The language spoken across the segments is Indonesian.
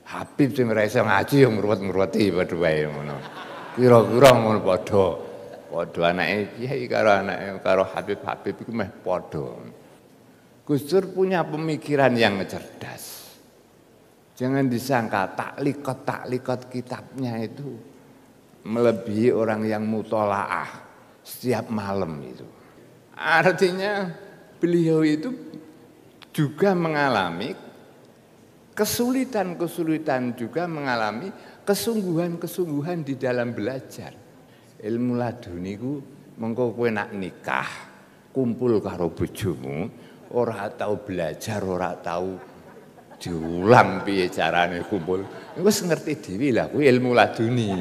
Habib sing ora iso ngaji yo ngruwet-ngruweti padha wae ngono. Kira-kira ngono padha. Padha anake kiai karo Habib iku meh padha. Gus Dur punya pemikiran yang cerdas. Jangan disangka taklikot kitabnya itu melebihi orang yang mutolaah setiap malam itu. Artinya beliau itu juga mengalami kesulitan juga mengalami kesungguhan di dalam belajar. Ilmu laduni ku mengko kowe nak nikah, kumpul karo bojomu, ora tau belajar, ora tau diulang piye carane kumpul. Wis ngerti dhewe lah kuwi ilmu laduni.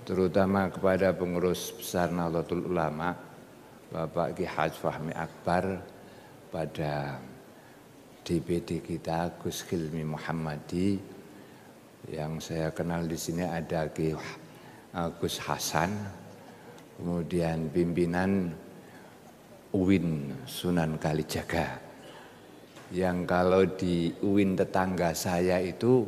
Terutama kepada pengurus besar Nahdlatul Ulama, Bapak Ki Haji Fahmi Akbar, pada DPD kita Gus Hilmi Muhammadi, yang saya kenal di sini ada Ki Gus Hasan, kemudian pimpinan UIN Sunan Kalijaga, yang kalau di UIN tetangga saya itu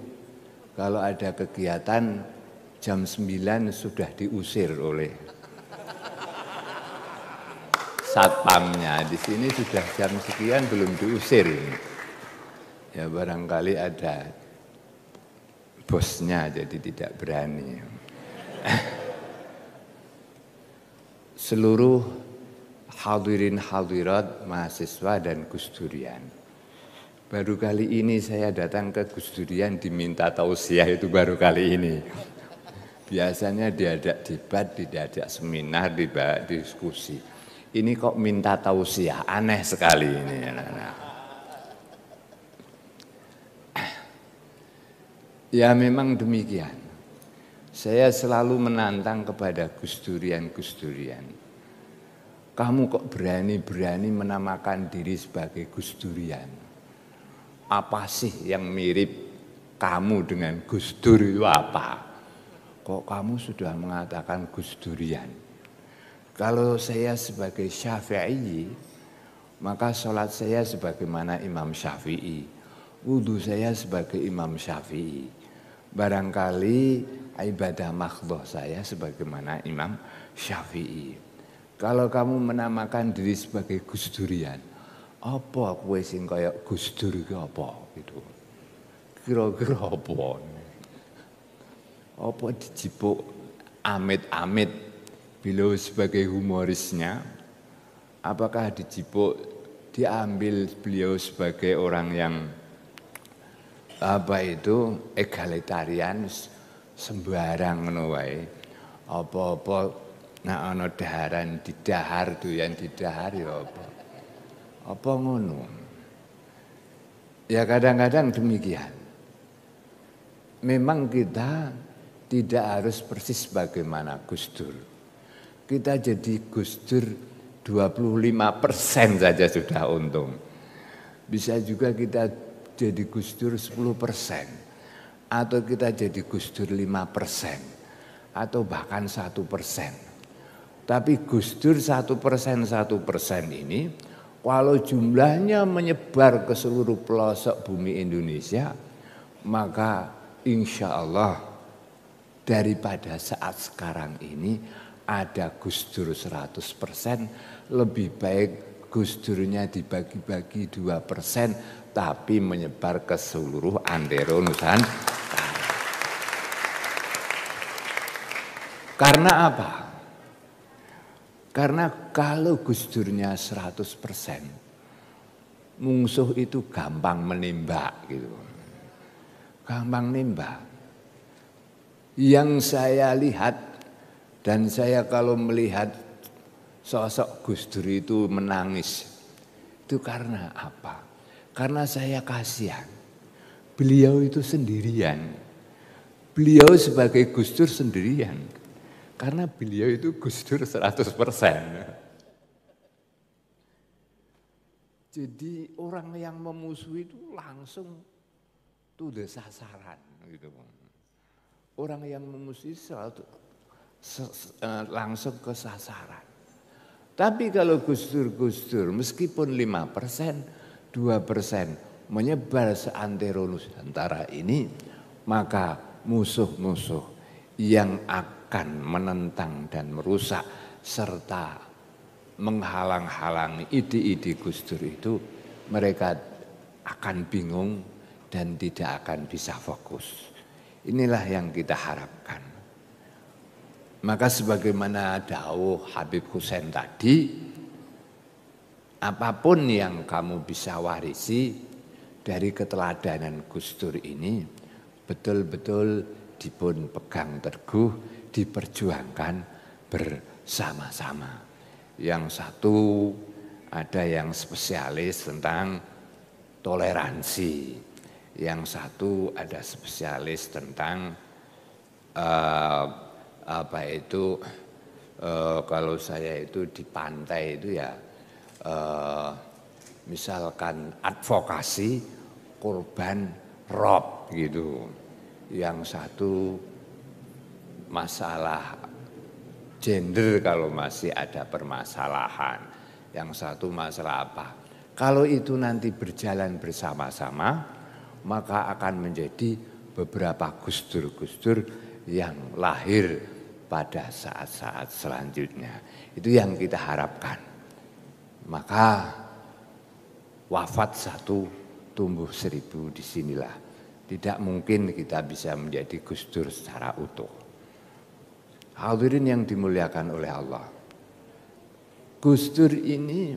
kalau ada kegiatan jam 9 sudah diusir oleh satpamnya. Di sini sudah jam sekian belum diusir. Ya barangkali ada bosnya jadi tidak berani. Seluruh hadirin hadirat mahasiswa dan Gus Durian. Baru kali ini saya datang ke Gus Durian diminta tausiah, itu baru kali ini. Biasanya diajak debat, diajak seminar, diajak diskusi. Ini kok minta tausiah, aneh sekali ini. Ya memang demikian. Saya selalu menantang kepada Gus Durian. Kamu kok berani-berani menamakan diri sebagai Gus Durian? Apa sih yang mirip kamu dengan Gus Dur itu apa? Kok kamu sudah mengatakan Gus Durian? Kalau saya sebagai Syafi'i, maka sholat saya sebagaimana Imam Syafi'i, wudhu saya sebagai Imam Syafi'i, barangkali ibadah makhdhah saya sebagaimana Imam Syafi'i. Kalau kamu menamakan diri sebagai Gus Durian, apa kowe sing kaya Gus Dur iki apa gitu? Kira-kira apa? Apa dijipuk amit-amit beliau sebagai humorisnya? Apakah dijipuk diambil beliau sebagai orang yang egalitarian, sembarang ngono wae? Apa-apa nek ana daharan didahar doyan didahar ya apa? Apa ngono? Ya kadang-kadang demikian. Memang kita tidak harus persis bagaimana Gus Dur. Kita jadi Gus Dur 25% saja sudah untung. Bisa juga kita jadi Gus Dur 10%. Atau kita jadi Gus Dur 5%. Atau bahkan 1%. Tapi Gus Dur 1% ini, kalau jumlahnya menyebar ke seluruh pelosok bumi Indonesia, maka insya Allah daripada saat sekarang ini ada Gus Dur 100%, lebih baik Gus Durnya dibagi-bagi 2%, tapi menyebar ke seluruh antero Nusantara. Karena apa? Karena kalau Gus Durnya 100%, musuh itu gampang menembak gitu. Gampang nembak. Yang saya lihat, dan saya kalau melihat sosok Gus Dur itu menangis, itu karena apa? Karena saya kasihan. Beliau itu sendirian. Beliau sebagai Gus Dur sendirian. Karena beliau itu Gus Dur 100%. Jadi orang yang memusuhi itu langsung the sasaran gitu. Orang yang memusuhi selalu langsung ke sasaran. Tapi kalau Gus Dur meskipun 5%, 2% menyebar seantero Nusantara ini, maka musuh-musuh yang akan menentang dan merusak serta menghalang-halangi ide-ide Gus Dur itu, mereka akan bingung dan tidak akan bisa fokus. Inilah yang kita harapkan. Maka sebagaimana dawuh Habib Hussein tadi, apapun yang kamu bisa warisi dari keteladanan Gus Dur ini, betul-betul dipun pegang teguh, diperjuangkan bersama-sama. Yang satu ada yang spesialis tentang toleransi, yang satu ada spesialis tentang kalau saya itu di pantai itu ya misalkan advokasi korban rob gitu. Yang satu masalah gender kalau masih ada permasalahan. Yang satu masalah apa. Kalau itu nanti berjalan bersama-sama, maka akan menjadi beberapa Gus Dur yang lahir pada saat-saat selanjutnya. Itu yang kita harapkan. Maka wafat 1, tumbuh 1000 disinilah. Tidak mungkin kita bisa menjadi Gus Dur secara utuh. Hadirin yang dimuliakan oleh Allah. Gus Dur ini,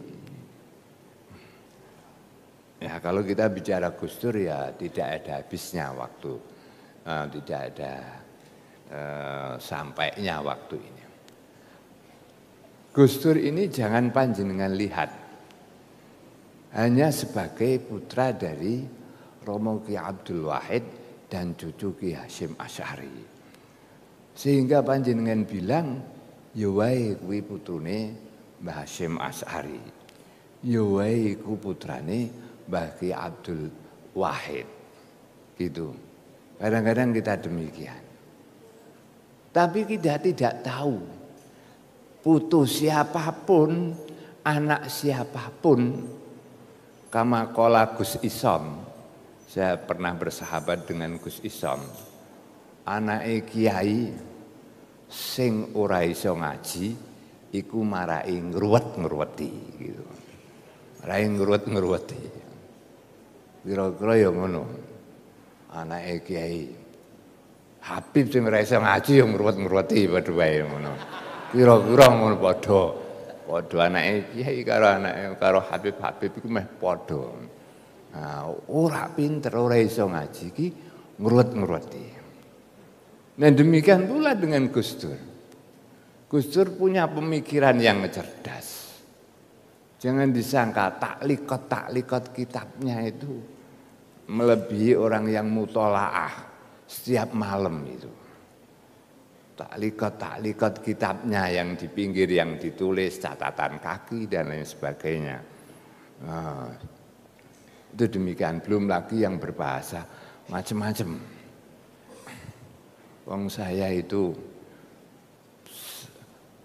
ya kalau kita bicara Gus Dur ya tidak ada habisnya waktu, tidak ada sampainya waktu ini. Gus Dur ini jangan panjenengan lihat hanya sebagai putra dari Romo Ki Abdul Wahid dan cucu Ki Hasyim Asy'ari. Sehingga panjenengan bilang, ya wae kuwi putrune Mbah Hasyim Asy'ari. Ya wae ku putrane Mbah Ki Abdul Wahid. Gitu. Kadang-kadang kita demikian. Tapi kita tidak tahu putu siapapun, anak siapapun, kama kola Gus Isom. Saya pernah bersahabat dengan Gus Isom. Anake kiai sing ora iso ngaji iku marai ngruwet-ngruweti gitu. Marai ngruwet-ngruweti. Kira-kira ya ngono. Anake kiai Habib sing ora iso ngaji ya ngruwet-ngruweti padha wae ngono. Kira-kira ngono padha. Padha anake kiai karo Habib iku meh padha. Nah, ora pinter, ora iso ngaji iki ngruwet-ngruweti. Nah demikian pula dengan Gus Dur. Gus Dur punya pemikiran yang cerdas. Jangan disangka taklikat kitabnya itu melebihi orang yang mutolaah setiap malam itu. Taklikat kitabnya yang di pinggir yang ditulis catatan kaki dan lain sebagainya. Nah, itu demikian, belum lagi yang berbahasa macam-macam. Wong saya itu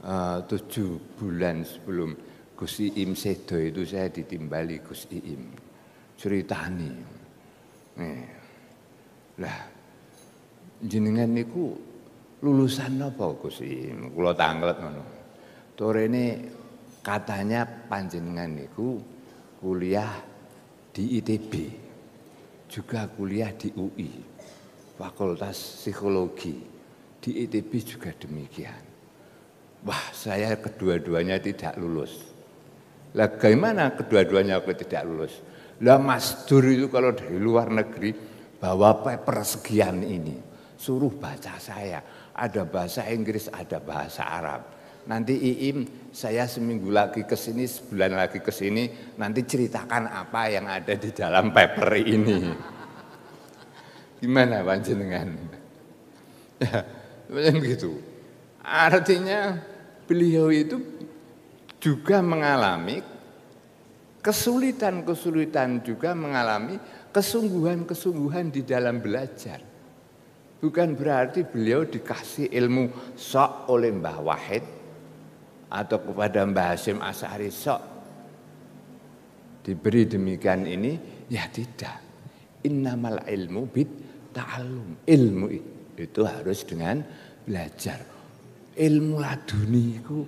7 bulan sebelum Gus Iim sedo itu saya ditimbali Gus Iim. Ceritani. Lah jenengan niku lulusan apa Gus Iim? Kula tanglet ngono. Torene katanya panjenengan niku kuliah di ITB. Juga kuliah di UI. Fakultas Psikologi. Di ITB juga demikian. Wah, saya kedua-duanya tidak lulus. Lah bagaimana kedua-duanya aku tidak lulus? Lah Mas Dur itu kalau dari luar negeri bawa paper sekian ini, suruh baca saya. Ada bahasa Inggris, ada bahasa Arab. Nanti Iim, saya seminggu lagi ke sini, sebulan lagi ke sini, nanti ceritakan apa yang ada di dalam paper ini. Gimana panjenengan? Ya, macam gitu. Artinya beliau itu juga mengalami kesulitan-kesulitan, juga mengalami kesungguhan-kesungguhan di dalam belajar. Bukan berarti beliau dikasih ilmu sok oleh Mbah Wahid, atau kepada Mbah Hasyim Asy'ari sok diberi demikian ini, ya tidak. Innamal ilmu bit ta'allum. Ilmu itu harus dengan belajar. Ilmu laduni itu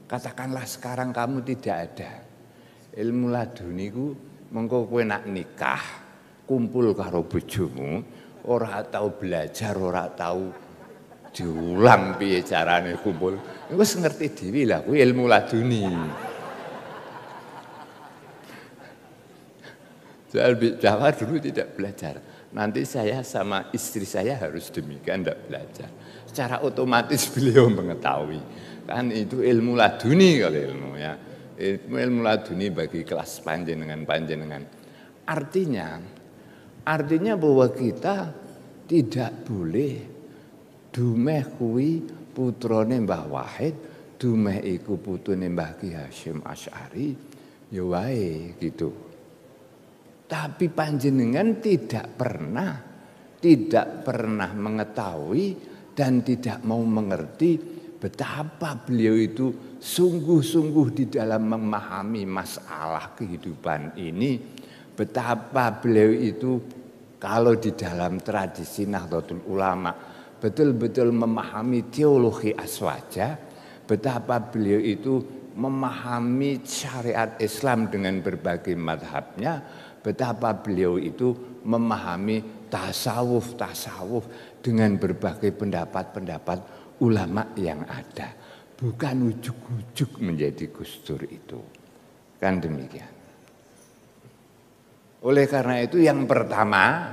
katakanlah sekarang kamu tidak ada. Ilmu laduni itu mengko kowe nak nikah, kumpul karo bojomu, ora tahu belajar, ora tahu diulang piye carane kumpul. Wis ngerti dhewe lah kuwi ilmu laduni. Jawa dulu tidak belajar. Nanti saya sama istri saya harus demikian, tidak belajar. Secara otomatis beliau mengetahui. Kan itu ilmu laduni kalau ilmu ya. Ilmu laduni bagi kelas panjenengan. Artinya bahwa kita tidak boleh dumeh kuwi putrane Mbah Wahid, dumeh iku putune Mbah Ki Hasyim Asy'ari, ya wae gitu. Tapi panjenengan tidak pernah mengetahui dan tidak mau mengerti betapa beliau itu sungguh-sungguh di dalam memahami masalah kehidupan ini. Betapa beliau itu kalau di dalam tradisi Nahdlatul Ulama betul-betul memahami teologi aswaja. Betapa beliau itu memahami syariat Islam dengan berbagai madhabnya. Betapa beliau itu memahami tasawuf dengan berbagai pendapat-pendapat ulama yang ada. Bukan ujuk-ujuk menjadi Gus Dur itu. Kan demikian. Oleh karena itu yang pertama,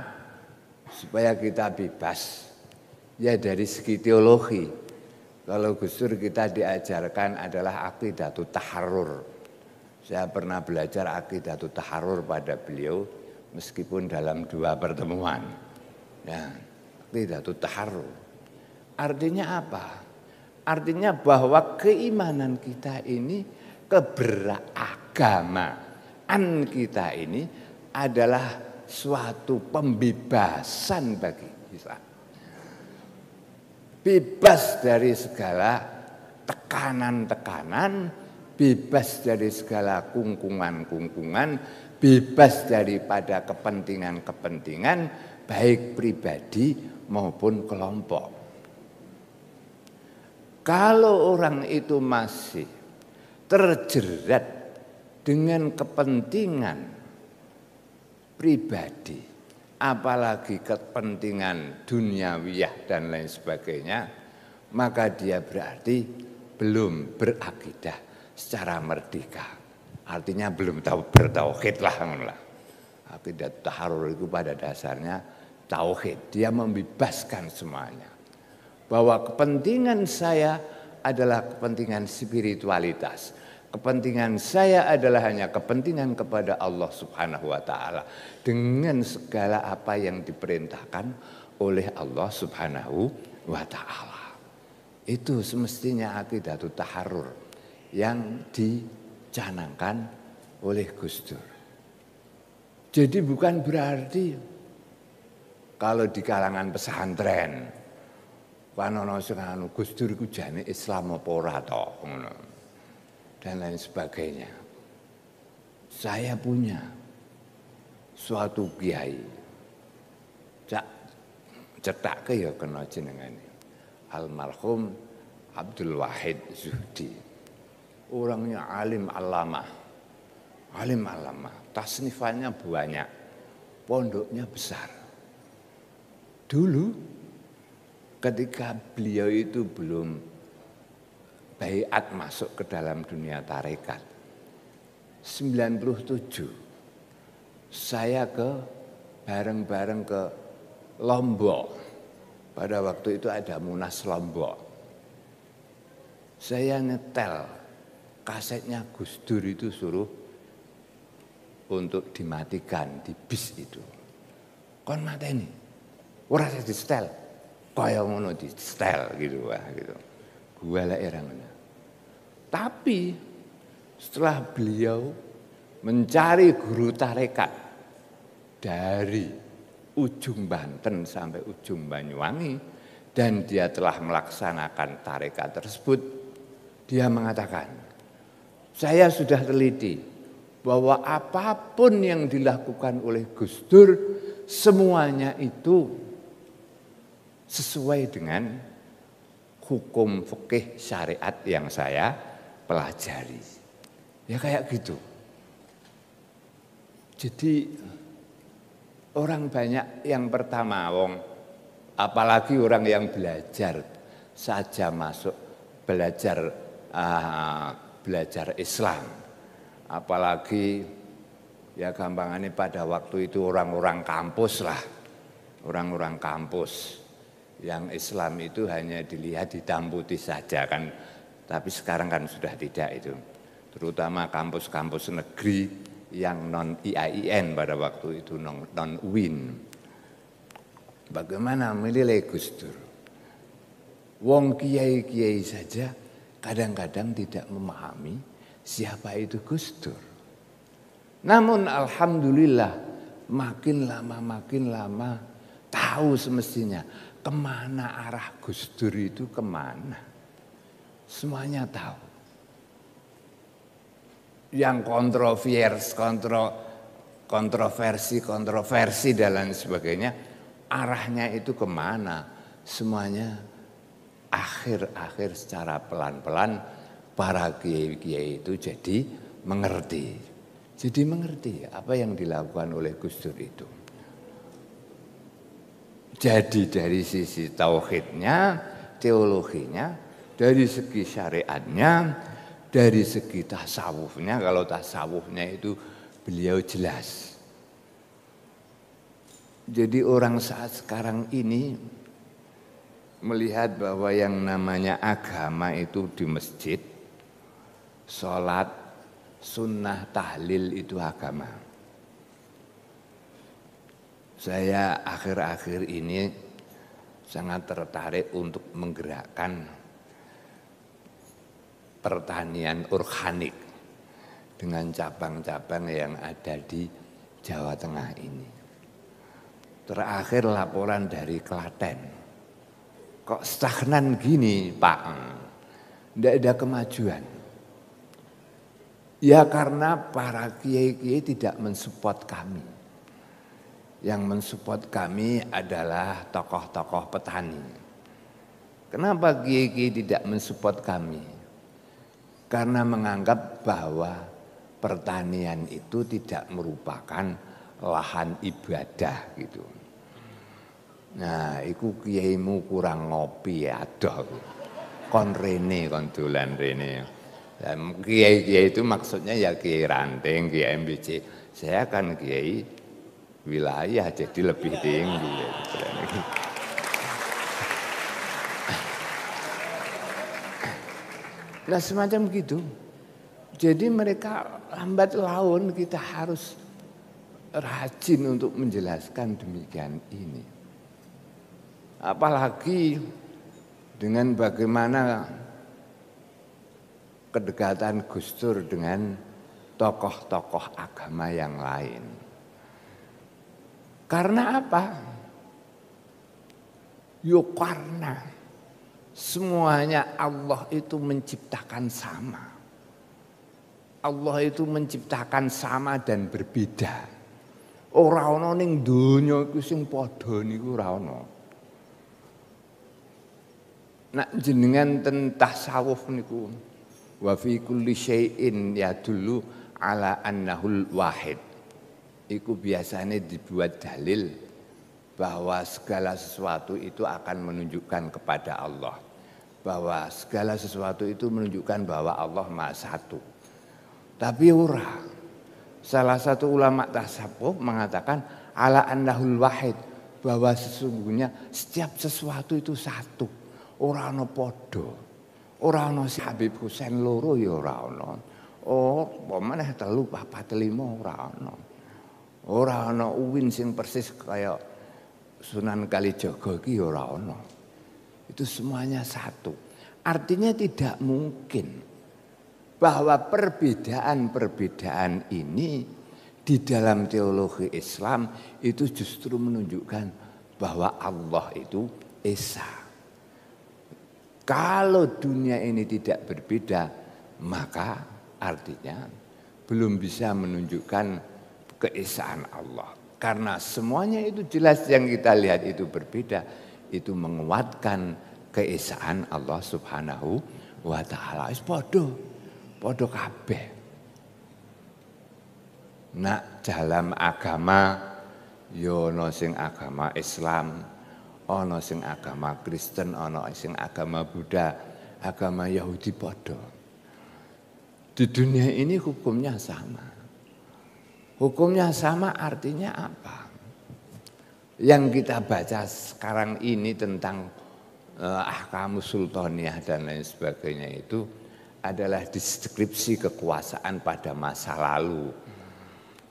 supaya kita bebas, ya dari segi teologi. Kalau Gus Dur kita diajarkan adalah aqidatut taharrur. Saya pernah belajar aqidatut taharrur pada beliau meskipun dalam 2 pertemuan. Ya, aqidatut taharrur. Artinya apa? Artinya bahwa keimanan kita ini, keberagamaan kita ini adalah suatu pembebasan bagi kita. Bebas dari segala tekanan-tekanan, bebas dari segala kungkungan-kungkungan, bebas daripada kepentingan-kepentingan baik pribadi maupun kelompok. Kalau orang itu masih terjerat dengan kepentingan pribadi, apalagi kepentingan duniawiyah dan lain sebagainya, maka dia berarti belum berakidah secara merdeka. Artinya belum tahu bertauhid lah. Aqidat taharrur itu pada dasarnya tauhid. Dia membebaskan semuanya. Bahwa kepentingan saya adalah kepentingan spiritualitas. Kepentingan saya adalah hanya kepentingan kepada Allah Subhanahu wa taala dengan segala apa yang diperintahkan oleh Allah Subhanahu wa taala. Itu semestinya aqidatut taharrur yang dicanangkan oleh Gus Dur. Jadi bukan berarti kalau di kalangan pesantren panono sing anu Gus Dur iku jane Islam apa ora to ngono dan lain sebagainya. Saya punya suatu kiai cetake ya kena jenengane almarhum Abdul Wahid Zuhdi. Orangnya alim alamah, tasnifannya banyak, pondoknya besar. Dulu ketika beliau itu belum baiat masuk ke dalam dunia tarekat, 97, saya bareng-bareng ke Lombok. Pada waktu itu ada Munas Lombok. Saya nyetel kasetnya Gus Dur itu suruh untuk dimatikan di bis itu. Kon mateni. Ora di setel. Kaya ngono di setel gitu wah gitu. Gua lek era ngono. Tapi setelah beliau mencari guru tarekat dari ujung Banten sampai ujung Banyuwangi dan dia telah melaksanakan tarekat tersebut, Dia mengatakan, saya sudah teliti bahwa apapun yang dilakukan oleh Gus Dur semuanya itu sesuai dengan hukum fikih syariat yang saya pelajari. Ya kayak gitu. Jadi orang banyak yang pertama apalagi orang yang belajar saja masuk belajar Islam, apalagi ya gampangannya pada waktu itu orang-orang kampus lah, orang-orang kampus yang Islam itu hanya dilihat hitam putih saja kan, tapi sekarang kan sudah tidak itu, terutama kampus-kampus negeri yang non IAIN pada waktu itu non UIN. Bagaimana menilai Gus Dur? Wong kiai-kiai saja kadang-kadang tidak memahami siapa itu Gus Dur. Namun alhamdulillah makin lama tahu semestinya kemana arah Gus Dur itu kemana. Semuanya tahu. Yang kontroversi dan lain sebagainya, arahnya itu kemana. Semuanya akhir secara pelan-pelan para kiai-kiai itu jadi mengerti. Jadi mengerti apa yang dilakukan oleh Gus Dur itu. Jadi dari sisi tauhidnya, teologinya, dari segi syariatnya, dari segi tasawufnya, kalau tasawufnya itu beliau jelas. Jadi orang saat sekarang ini melihat bahwa yang namanya agama itu di masjid, sholat, sunnah, tahlil itu agama. Saya akhir-akhir ini sangat tertarik untuk menggerakkan pertanian organik dengan cabang-cabang yang ada di Jawa Tengah ini. Terakhir laporan dari Klaten. Kok stagnan gini Pak? Tidak ada kemajuan. Ya karena para kiai-kiai tidak mensupport kami. Yang mensupport kami adalah tokoh-tokoh petani. Kenapa kiai-kiai tidak mensupport kami? Karena menganggap bahwa pertanian itu tidak merupakan lahan ibadah gitu. Nah, iku kiaimu kurang ngopi ya, adoh. Kon rene, kon dolan rene. Dan kiai-kiai itu maksudnya ya kiai ranting, kiai MBC. Saya kan kiai wilayah jadi lebih tinggi. Nah semacam gitu. Jadi mereka lambat laun kita harus rajin untuk menjelaskan demikian ini. Apalagi dengan bagaimana kedekatan Gus Dur dengan tokoh-tokoh agama yang lain. Karena apa? Yo karena semuanya Allah itu menciptakan sama. Allah itu menciptakan sama dan berbeda. Ora ana ning donya iku sing padha niku ora ana. Nak jenengan ten tasawuf niku wa fi kulli syai'in yadullu ala annahul wahid. Iku biasanya dibuat dalil bahwa segala sesuatu itu akan menunjukkan kepada Allah. Bahwa segala sesuatu itu menunjukkan bahwa Allah Maha Satu. Tapi ora. Salah satu ulama tasawuf mengatakan ala annahul wahid, bahwa sesungguhnya setiap sesuatu itu satu. Ora ana padha. Ora ana si Habib Husain loro ya ora ana. Oh, apa meneh 3, 4, 5 ora ana. Ora ana Uwin sing persis kaya Sunan Kalijaga iki ora ana. Itu semuanya satu. Artinya tidak mungkin bahwa perbedaan-perbedaan ini di dalam teologi Islam itu justru menunjukkan bahwa Allah itu Esa. Kalau dunia ini tidak berbeda, maka artinya belum bisa menunjukkan keesaan Allah. Karena semuanya itu jelas yang kita lihat itu berbeda, itu menguatkan keesaan Allah Subhanahu wa taala. Wis padha kabeh. Nak dalam agama ya ana sing agama Islam, ana sing agama Kristen, ana sing agama Buddha, agama Yahudi padha. Di dunia ini hukumnya sama. Hukumnya sama artinya apa? Yang kita baca sekarang ini tentang ahkamus sultaniyah dan lain sebagainya itu adalah deskripsi kekuasaan pada masa lalu.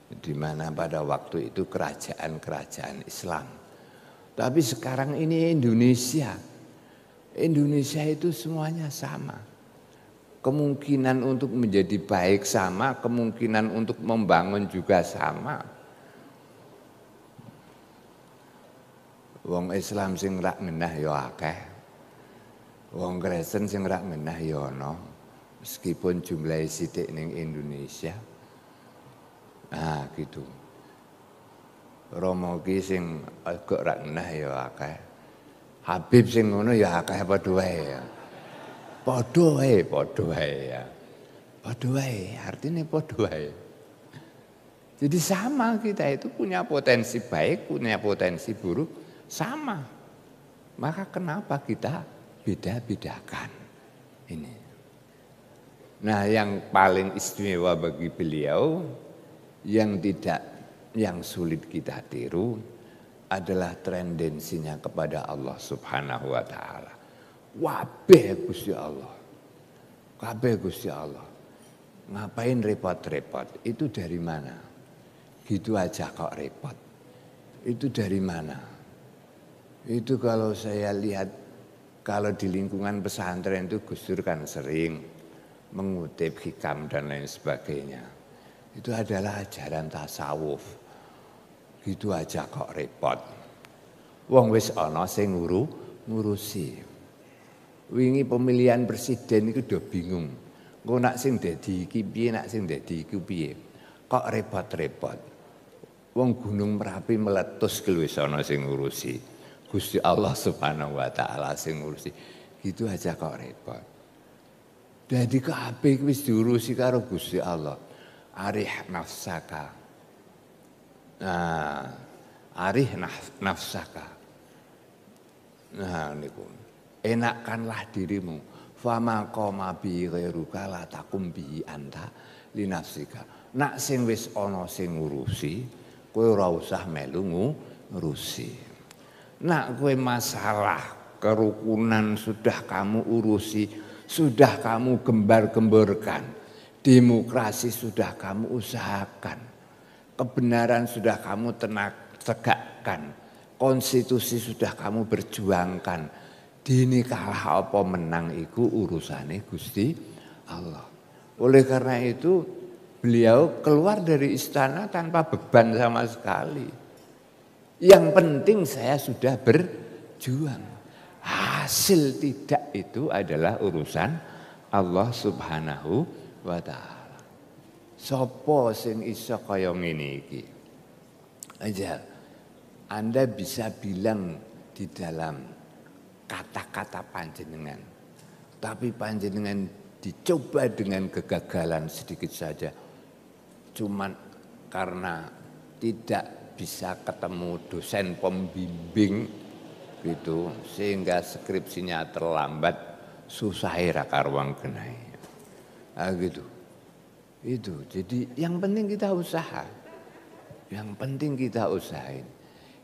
Di mana pada waktu itu kerajaan-kerajaan Islam. Tapi sekarang ini Indonesia. Indonesia itu semuanya sama. Kemungkinan untuk menjadi baik sama, kemungkinan untuk membangun juga sama. Wong Islam sing rak ngenah ya akeh. Wong Kristen sing rak ngenah ya ana. Meskipun jumlahe sithik ning Indonesia. Nah, gitu. Romo ki sing agak rak ngenah ya akeh. Habib sing ngono ya akeh padha wae ya. Padha wae ya. Padha wae, artinya padha wae. Jadi sama kita itu punya potensi baik, punya potensi buruk, sama. Maka kenapa kita beda-bedakan ini? Nah, yang paling istimewa bagi beliau yang sulit kita tiru adalah tendensinya kepada Allah Subhanahu wa taala. Wabeh Gusti Allah. Kabeh Gusti Allah. Ngapain repot-repot? Itu dari mana? Gitu aja kok repot. Itu dari mana? Itu kalau saya lihat, kalau di lingkungan pesantren itu Gus Dur kan sering mengutip hikam dan lain sebagainya. Itu adalah ajaran tasawuf. Gitu aja kok repot. Wong wis ana sing ngurusi. Wingi pemilihan presiden itu udah bingung. Engko nak sing dadi iki piye, nak sing dadi iku piye. Kok repot-repot. Wong Gunung Merapi meletus ki wis ana sing ngurusi. Gusti Allah Subhanahu wa taala sing ngurusi. Gitu aja kok repot. Dadi kabeh wis diurusi karo Gusti Allah. Arih nafsaka. Nah, arih nafsaka. Nah niku. Enakkanlah dirimu. Fama qoma bi ghairuka la takum bi anta li nafsika. Nak sing wis ana sing ngurusi, kowe ora usah melu ngurusi. Nak kowe masalah kerukunan sudah kamu urusi, sudah kamu gembar-gemborkan. Demokrasi sudah kamu usahakan. Kebenaran sudah kamu tegakkan. Konstitusi sudah kamu berjuangkan. Dini kalah apa menang iku urusane Gusti Allah. Oleh karena itu beliau keluar dari istana tanpa beban sama sekali. Yang penting saya sudah berjuang. Hasil tidak itu adalah urusan Allah Subhanahu wa taala. Sopo sing iso kaya ngene iki? Aja Anda bisa bilang di dalam kata-kata panjenengan. Tapi panjenengan dicoba dengan kegagalan sedikit saja. Cuman karena tidak bisa ketemu dosen pembimbing gitu sehingga skripsinya terlambat, susah ra karuang genai. Ah gitu. Itu. Jadi yang penting kita usaha. Yang penting kita usahain.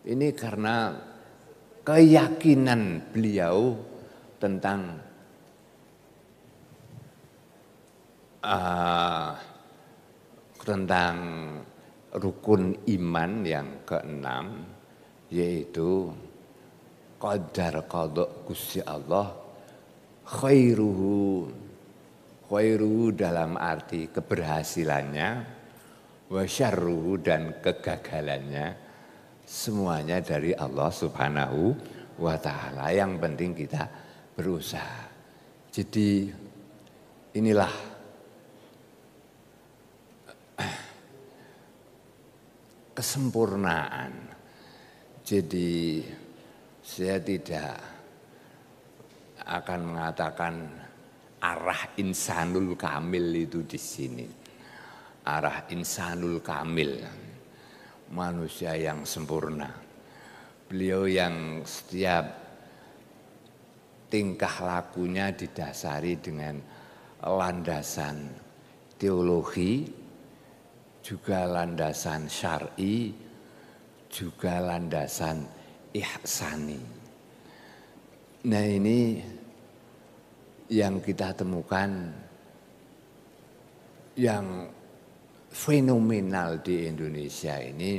Ini karena keyakinan beliau tentang rukun iman yang keenam, yaitu qadar qada Gusti Allah khairuhu dalam arti keberhasilannya, wa syarruhu dan kegagalannya. Semuanya dari Allah Subhanahu wa taala. Yang penting kita berusaha. Jadi inilah kesempurnaan. Jadi saya tidak akan mengatakan arah insanul kamil itu di sini. Arah insanul kamil, manusia yang sempurna. Beliau yang setiap tingkah lakunya didasari dengan landasan teologi, juga landasan syar'i, juga landasan ihsani. Nah ini yang kita temukan yang fenomenal di Indonesia ini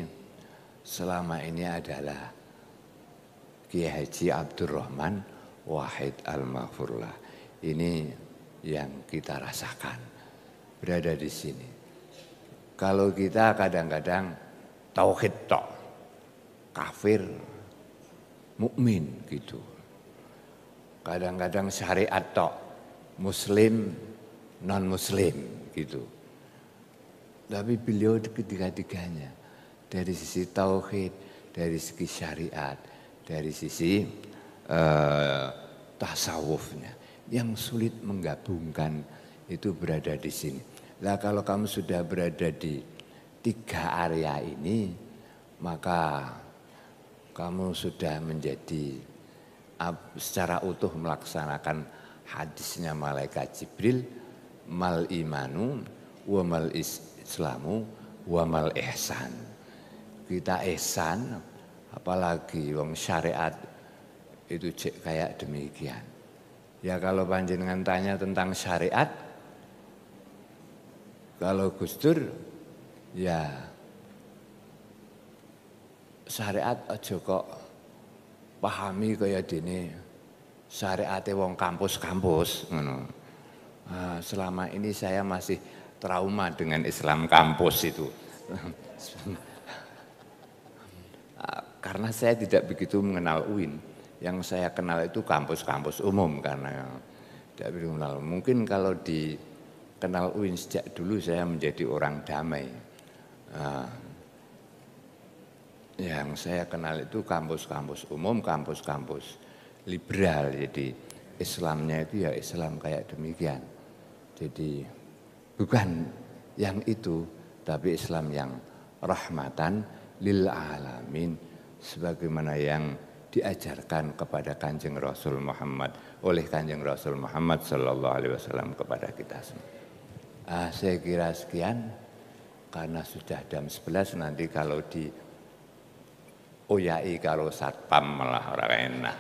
selama ini adalah Kiai Haji Abdurrahman Wahid Al-Maghfurlah. Ini yang kita rasakan berada di sini. Kalau kita kadang-kadang tauhid tok, kafir, mukmin gitu. Kadang-kadang syariat tok, muslim, non muslim gitu. Tapi beliau ketiga-tiganya dari sisi tauhid, dari segi syariat, dari sisi tasawufnya yang sulit menggabungkan itu berada di sini. Nah kalau kamu sudah berada di tiga area ini, maka kamu sudah menjadi secara utuh melaksanakan hadisnya malaikat Jibril, mal imanu wa mal islamu wa mal ihsan. Kita ihsan, apalagi wong syariat itu kayak demikian. Ya kalau panjenengan tanya tentang syariat, kalau Gus Dur ya syariat aja kok pahami kaya dene syariate wong kampus-kampus ngono. Selama ini saya masih trauma dengan Islam kampus itu. Karena saya tidak begitu mengenal UIN. Yang saya kenal itu kampus-kampus umum karena tidak begitu mengenal. Mungkin kalau dikenal UIN sejak dulu saya menjadi orang damai. Yang saya kenal itu kampus-kampus umum, kampus-kampus liberal. Jadi Islamnya itu ya Islam kayak demikian. Jadi bukan yang itu, tapi Islam yang rahmatan lil alamin, sebagaimana yang diajarkan kepada Kanjeng Rasul Muhammad oleh Kanjeng Rasul Muhammad sallallahu alaihi wasallam kepada kita semua. Saya kira sekian karena sudah jam 11 nanti kalau di oyai kalau satpam malah ora enak.